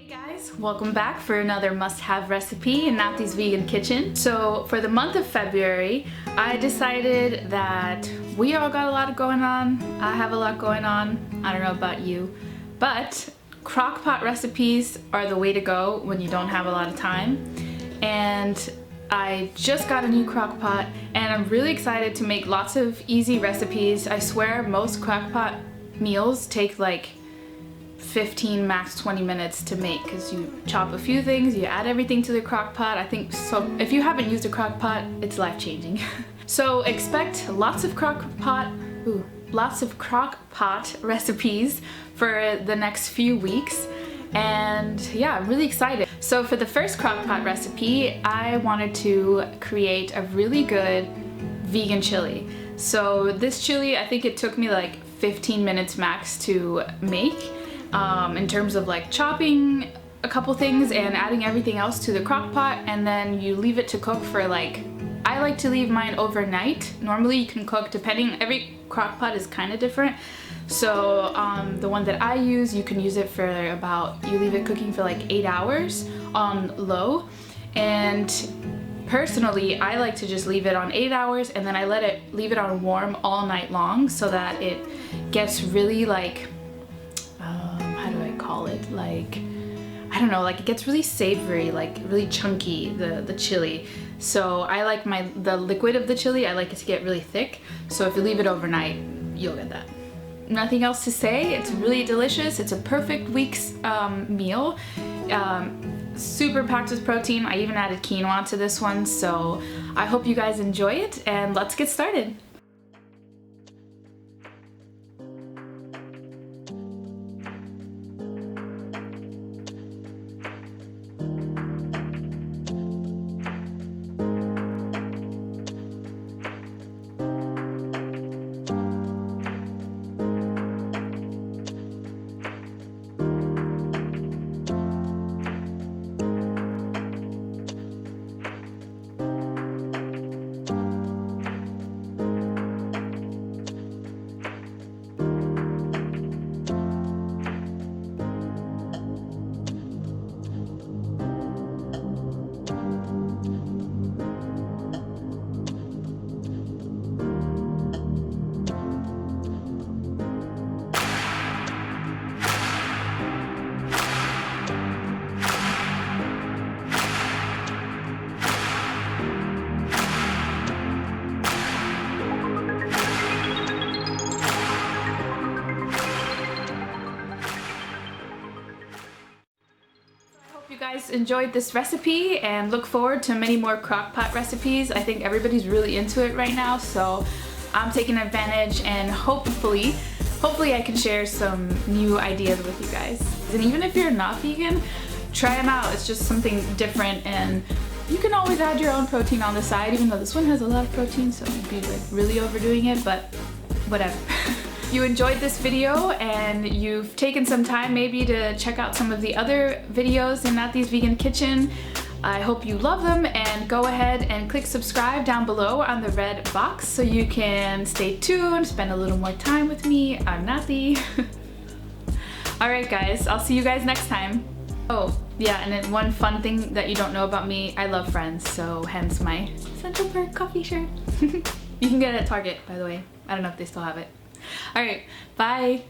Hey guys, welcome back for another must-have recipe in Nati's Vegan Kitchen. So for the month of February, I decided that we all got a lot going on. I have a lot going on. I don't know about you, but Crockpot recipes are the way to go when you don't have a lot of time. And I just got a new Crockpot and I'm really excited to make lots of easy recipes. I swear most Crockpot meals take like 15 max 20 minutes to make because you chop a few things, you add everything to the Crockpot. I think so. If you haven't used a Crockpot, it's life-changing. So expect lots of Crockpot recipes for the next few weeks. And yeah, I'm really excited. So for the first Crockpot recipe, I wanted to create a really good vegan chili. So this chili, I think it took me like 15 minutes max to make. In terms of like chopping a couple things and adding everything else to the Crockpot, and then you leave it to cook for like, I like to leave mine overnight. Normally you can cook depending, every Crockpot is kind of different. So the one that I use, you can use it for about, you leave it cooking for like 8 hours on low. And personally, I like to just leave it on 8 hours and then I leave it on warm all night long so that it gets really like, like, I don't know, like it gets really savory, like really chunky, the chili. So I like the liquid of the chili, I like it to get really thick. So if you leave it overnight, you'll get that. Nothing else to say, it's really delicious. It's a perfect week's meal. Super packed with protein. I even added quinoa to this one, so I hope you guys enjoy it and let's get started. You guys enjoyed this recipe and look forward to many more Crockpot recipes. I think everybody's really into it right now, so I'm taking advantage and hopefully I can share some new ideas with you guys. And even if you're not vegan, try them out. It's just something different and you can always add your own protein on the side, even though this one has a lot of protein, so you'd be like really overdoing it, but whatever. You enjoyed this video and you've taken some time maybe to check out some of the other videos in Nati's Vegan Kitchen. I hope you love them and go ahead and click subscribe down below on the red box so you can stay tuned, spend a little more time with me. I'm Nati. Alright guys, I'll see you guys next time. Oh yeah, and then one fun thing that you don't know about me, I love Friends, so hence my Central Park coffee shirt. You can get it at Target, by the way. I don't know if they still have it. Alright, bye!